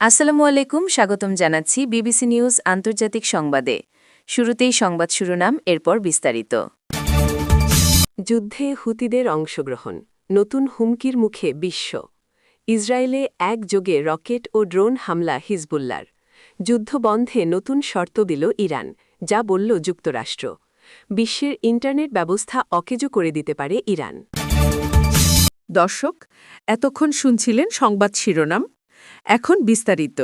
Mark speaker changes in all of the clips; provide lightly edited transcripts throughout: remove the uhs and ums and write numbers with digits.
Speaker 1: আসসালামু আলাইকুম, স্বাগতম জানাচ্ছি বিবিসি নিউজ আন্তর্জাতিক সংবাদে। শুরুতেই সংবাদ শিরোনাম, এরপর বিস্তারিত।
Speaker 2: যুদ্ধে হুতিদের অংশগ্রহণ, নতুন হুমকির মুখে বিশ্ব। ইসরায়েলে একযোগে রকেট ও ড্রোন হামলা হিজবুল্লার। যুদ্ধ বন্ধে নতুন শর্ত দিল ইরান, যা বলল যুক্তরাষ্ট্র। বিশ্বের ইন্টারনেট ব্যবস্থা অকেজো করে দিতে পারে ইরান।
Speaker 3: দর্শক, এতক্ষণ শুনছিলেন সংবাদ শিরোনাম। এখন বিস্তারিত।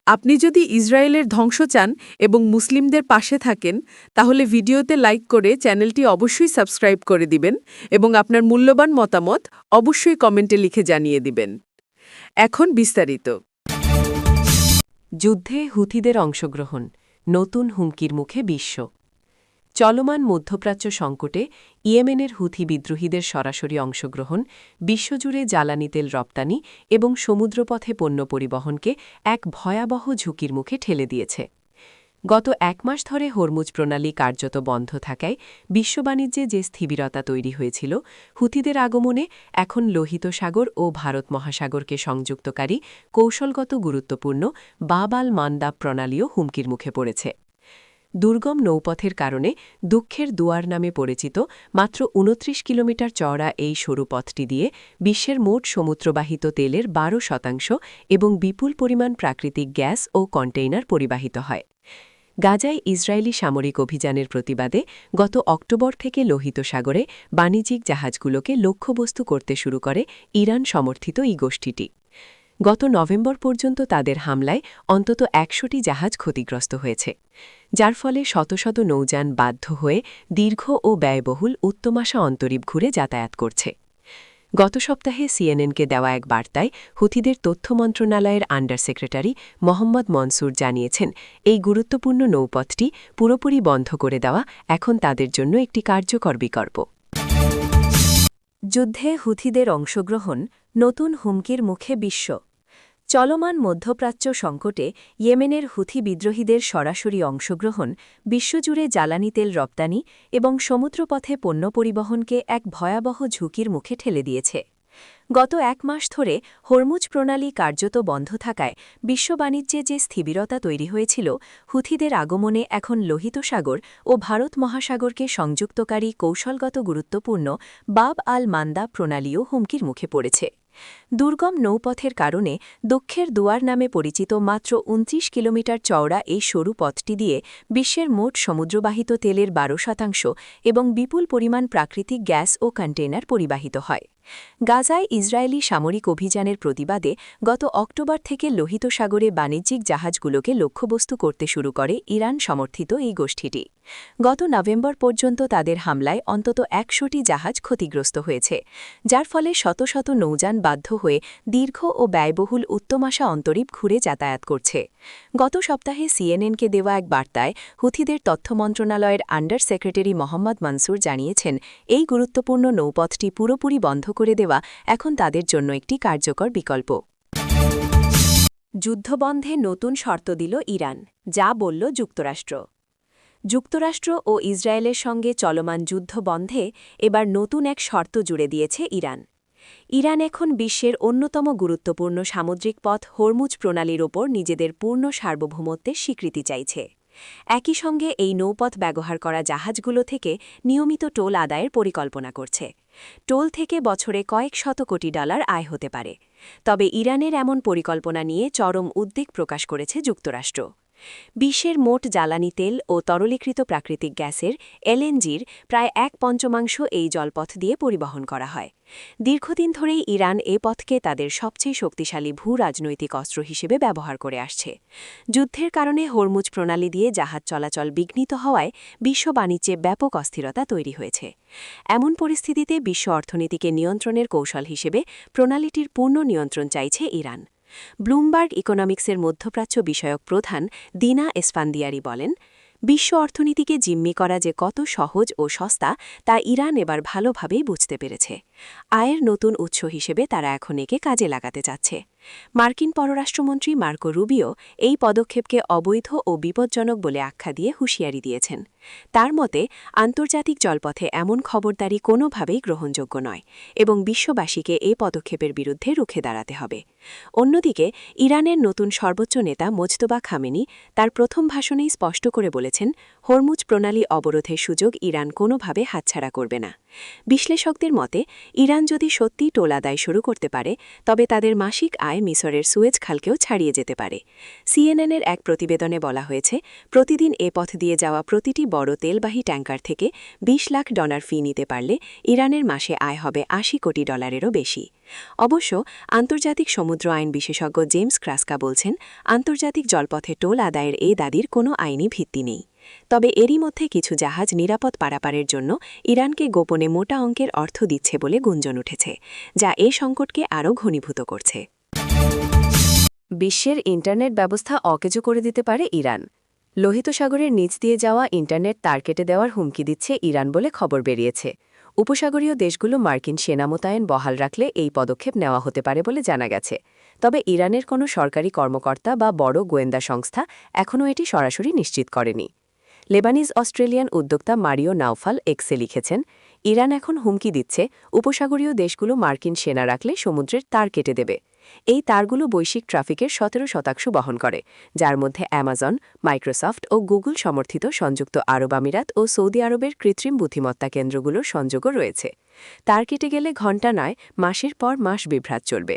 Speaker 3: আপনি যদি ইসরায়েলের ধ্বংস চান এবং মুসলিমদের পাশে থাকেন, তাহলে ভিডিওতে লাইক করে চ্যানেলটি অবশ্যই সাবস্ক্রাইব করে দিবেন এবং আপনার মূল্যবান মতামত অবশ্যই কমেন্টে লিখে জানিয়ে দিবেন। এখন বিস্তারিত।
Speaker 2: যুদ্ধে হুতিদের অংশগ্রহণ, নতুন হুমকির মুখে বিশ্ব। চলমান মধ্যপ্রাচ্য সংকটে ইয়েমেনের হুথি বিদ্রোহীদের সরাসরি অংশগ্রহণ বিশ্বজুড়ে জ্বালানি তেল রপ্তানি এবং সমুদ্রপথে পণ্য পরিবহনকে এক ভয়াবহ ঝুঁকির মুখে ঠেলে দিয়েছে। গত এক মাস ধরে হরমুজ প্রণালী কার্যত বন্ধ থাকায় বিশ্ব বাণিজ্যে যে স্থবিরতা তৈরি হয়েছিল, হুথিদের আগমনে এখন লোহিত সাগর ও ভারত মহাসাগরকে সংযুক্তকারী কৌশলগত গুরুত্বপূর্ণ বাব আল মান্দাব প্রণালীও হুমকির মুখে পড়েছে। দুর্গম নৌপথের কারণে দুঃখের দুয়ার নামে পরিচিত মাত্র ২৯ কিলোমিটার চওড়া এই সরু পথটি দিয়ে বিশ্বের মোট সমুদ্রবাহিত তেলের ১২% এবং বিপুল পরিমাণ প্রাকৃতিক গ্যাস ও কন্টেইনার পরিবাহিত হয়। গাজায় ইসরায়েলি সামরিক অভিযানের প্রতিবাদে গত অক্টোবর থেকে লোহিত সাগরে বাণিজ্যিক জাহাজগুলোকে লক্ষ্যবস্তু করতে শুরু করে ইরান সমর্থিত এই গোষ্ঠীটি। গত নভেম্বর পর্যন্ত তাদের হামলায় অন্তত ১০০টি জাহাজ ক্ষতিগ্রস্ত হয়েছে, যার ফলে শত শত নৌযান বাধ্য হয়ে দীর্ঘ ও ব্যয়বহুল উত্তমাশা অন্তরীপ ঘুরে যাতায়াত করছে। গত সপ্তাহে সিএনএনকে দেওয়া এক বার্তায় হুথিদের তথ্য মন্ত্রণালয়ের আন্ডার সেক্রেটারি মোহাম্মদ মনসুর জানিয়েছেন, এই গুরুত্বপূর্ণ নৌপথটি পুরোপুরি বন্ধ করে দেওয়া এখন তাদের জন্য একটি কার্যকর বিকল্প।
Speaker 1: যুদ্ধে হুথিদের অংশগ্রহণ, নতুন হুমকির মুখে বিশ্ব। চলমান মধ্যপ্রাচ্য সংকটে ইয়েমেনের হুথি বিদ্রোহীদের সরাসরি অংশগ্রহণ বিশ্বজুড়ে জ্বালানি তেল রপ্তানি এবং সমুদ্রপথে পণ্য পরিবহনকে এক ভয়াবহ ঝুঁকির মুখে ঠেলে দিয়েছে। গত এক মাস ধরে হরমুজ প্রণালী কার্যত বন্ধ থাকায় বিশ্ব বাণিজ্যে যে স্থবিরতা তৈরি হয়েছিল, হুথিদের আগমনে এখন লোহিত সাগর ও ভারত মহাসাগরকে সংযুক্তকারী কৌশলগত গুরুত্বপূর্ণ বাব আল মান্দাব প্রণালীও হুমকির মুখে পড়েছে। দুর্গম নৌপথের কারণে দুঃখের দুয়ার নামে পরিচিত মাত্র ২৯ কিলোমিটার চওড়া এই সরু পথটি দিয়ে বিশ্বের মোট সমুদ্রবাহিত তেলের ১২% এবং বিপুল পরিমাণ প্রাকৃতিক গ্যাস ও কন্টেইনার পরিবাহিত হয়। গাজায় ইসরায়েলি সামরিক অভিযানের প্রতিবাদে গত অক্টোবর থেকে লোহিত সাগরে বাণিজ্যিক জাহাজগুলোকে লক্ষ্যবস্তু করতে শুরু করে ইরান সমর্থিত এই গোষ্ঠীটি। গত নভেম্বর পর্যন্ত তাদের হামলায় অন্তত ১০০টি জাহাজ ক্ষতিগ্রস্ত হয়েছে, যার ফলে শত শত নৌযান বাধ্য হয়ে দীর্ঘ ও ব্যয়বহুল উত্তমাশা অন্তরীপ ঘুরে যাতায়াত করছে। গত সপ্তাহে সিএনএনকে দেওয়া এক বার্তায় হুথিদের তথ্য মন্ত্রণালয়ের আন্ডার সেক্রেটারি মোহাম্মদ মনসুর জানিয়েছেন, এই গুরুত্বপূর্ণ নৌপথটি পুরোপুরি বন্ধ করে দেওয়া এখন তাদের জন্য একটি কার্যকর বিকল্প। যুদ্ধবন্ধে নতুন শর্ত দিল ইরান, যা বলল যুক্তরাষ্ট্র। যুক্তরাষ্ট্র ও ইসরায়েলের সঙ্গে চলমান যুদ্ধ বন্ধে এবার নতুন এক শর্ত জুড়ে দিয়েছে ইরান। ইরান এখন বিশ্বের অন্যতম গুরুত্বপূর্ণ সামুদ্রিক পথ হরমুজ প্রণালীর ওপর নিজেদের পূর্ণ সার্বভৌমত্বের স্বীকৃতি চাইছে। একই সঙ্গে এই নৌপথ ব্যবহার করা জাহাজগুলো থেকে নিয়মিত টোল আদায়ের পরিকল্পনা করছে। টোল থেকে বছরে কয়েক শত কোটি ডলার আয় হতে পারে। তবে ইরানের এমন পরিকল্পনা নিয়ে চরম উদ্বেগ প্রকাশ করেছে যুক্তরাষ্ট্র। বিশ্বের মোট জ্বালানি তেল ও তরলীকৃত প্রাকৃতিক গ্যাসের এলএনজির প্রায় ১/৫ এই জলপথ দিয়ে পরিবহন করা হয়। দীর্ঘদিন ধরেই ইরান এ পথকে তাদের সবচেয়ে শক্তিশালী ভূ-রাজনৈতিক অস্ত্র হিসেবে ব্যবহার করে আসছে। যুদ্ধের কারণে হরমুজ প্রণালী দিয়ে জাহাজ চলাচল বিঘ্নিত হওয়ায় বিশ্ব বাণিজ্যে ব্যাপক অস্থিরতা তৈরি হয়েছে। এমন পরিস্থিতিতে বিশ্ব অর্থনীতিকে নিয়ন্ত্রণের কৌশল হিসেবে প্রণালীটির পূর্ণ নিয়ন্ত্রণ চাইছে ইরান। ব্লুমবার্গ ইকোনমিক্সের মধ্যপ্রাচ্য বিষয়ক প্রধান দিনা এসফান্দিয়ারি বলেন, বিশ্ব অর্থনীতিকে জিম্মি করা যে কত সহজ ও সস্তা তা ইরান এবার ভালোভাবেই বুঝতে পেরেছে। আয়ের নতুন উৎস হিসেবে তারা এখন একে কাজে লাগাতে চাচ্ছে। মার্কিন পররাষ্ট্রমন্ত্রী মার্কো রুবিও এই পদক্ষেপকে অবৈধ ও বিপজ্জনক বলে আখ্যা দিয়ে হুঁশিয়ারি দিয়েছেন। তার মতে আন্তর্জাতিক জলপথে এমন খবরদারি কোনোভাবেই গ্রহণযোগ্য নয় এবং বিশ্ববাসীকে এ পদক্ষেপের বিরুদ্ধে রুখে দাঁড়াতে হবে। অন্যদিকে ইরানের নতুন সর্বোচ্চ নেতা মোজতবা খামেনি তার প্রথম ভাষণেই স্পষ্ট করে বলেছেন, হরমুজ প্রণালী অবরোধের সুযোগ ইরান কোনোভাবে হাতছাড়া করবে না। বিশ্লেষকদের মতে ইরান যদি সত্যি টোল আদায় শুরু করতে পারে তবে তাদের মাসিক আয় মিসরের সুয়েজ খালকেও ছাড়িয়ে যেতে পারে। সিএনএনের এক প্রতিবেদনে বলা হয়েছে, প্রতিদিন এ পথ দিয়ে যাওয়া প্রতিটি বড় তেলবাহী ট্যাঙ্কার থেকে $20 লাখ ফি নিতে পারলে ইরানের মাসে আয় হবে $80 কোটি বেশি। অবশ্য আন্তর্জাতিক সমুদ্র আইন বিশেষজ্ঞ জেমস ক্রাস্কা বলছেন, আন্তর্জাতিক জলপথে টোল আদায়ের এই দাবির কোনো আইনি ভিত্তি নেই। তবে এরই মধ্যে কিছু জাহাজ নিরাপদ পারাপারের জন্য ইরানকে গোপনে মোটা অঙ্কের অর্থ দিচ্ছে বলে গুঞ্জন উঠেছে, যা এ সংকটকে আরও ঘনীভূত করছে।
Speaker 2: বিশ্বের ইন্টারনেট ব্যবস্থা অকেজো করে দিতে পারে ইরান। লোহিত সাগরের নিচ দিয়ে যাওয়া ইন্টারনেট তার কেটে দেওয়ার হুমকি দিচ্ছে ইরান বলে খবর বেরিয়েছে। উপসাগরীয় দেশগুলো মার্কিন সেনা মোতায়েন বহাল রাখলে এই পদক্ষেপ নেওয়া হতে পারে বলে জানা গেছে। তবে ইরানের কোনো সরকারি কর্মকর্তা বা বড় গোয়েন্দা সংস্থা এখনও এটি সরাসরি নিশ্চিত করেনি। লেবানিজ অস্ট্রেলিয়ান উদ্যোক্তা মারিও নাওফাল এক্সে লিখেছেন, ইরান এখন হুমকি দিচ্ছে উপসাগরীয় দেশগুলো মার্কিন সেনা রাখলে সমুদ্রের তার কেটে দেবে। এই তারগুলো বৈশ্বিক ট্রাফিকের 17% বহন করে, যার মধ্যে অ্যামাজন, মাইক্রোসফট ও গুগল সমর্থিত সংযুক্ত আরব আমিরাত ও সৌদি আরবের কৃত্রিম বুদ্ধিমত্তা কেন্দ্রগুলোর সংযোগও রয়েছে। তার কেটে গেলে ঘণ্টা নয়, মাসের পর মাস বিভ্রাট চলবে।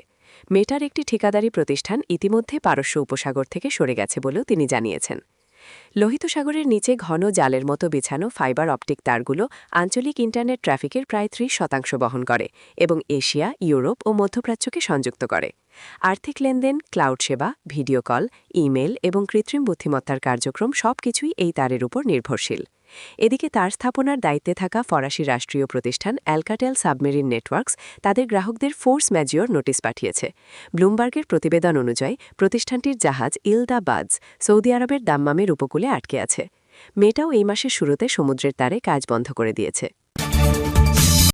Speaker 2: মেটার একটি ঠিকাদারি প্রতিষ্ঠান ইতিমধ্যে পারস্য উপসাগর থেকে সরে গেছে বলেও তিনি জানিয়েছেন। লোহিত সাগরের নিচে ঘন জালের মতো বিছানো ফাইবার অপটিক তারগুলো আঞ্চলিক ইন্টারনেট ট্রাফিকের প্রায় 30% বহন করে এবং এশিয়া, ইউরোপ ও মধ্যপ্রাচ্যকে সংযুক্ত করে। আর্থিক লেনদেন, ক্লাউড সেবা, ভিডিও কল, ইমেল এবং কৃত্রিম বুদ্ধিমত্তার কার্যক্রম সবকিছুই এই তারের উপর নির্ভরশীল। এদিকে তার স্থাপনার দায়িত্বে থাকা ফরাসি রাষ্ট্রীয় প্রতিষ্ঠান অ্যালকাটেল সাবমেরিন নেটওয়ার্কস তাদের গ্রাহকদের ফোর্স ম্যাজিওর নোটিশ পাঠিয়েছে। ব্লুমবার্গের প্রতিবেদন অনুযায়ী প্রতিষ্ঠানটির জাহাজ ইলদা বাজ সৌদি আরবের দাম্মামের উপকূলে আটকে আছে। মেটাও এই মাসের শুরুতে সমুদ্রের তারে কাজ বন্ধ করে দিয়েছে।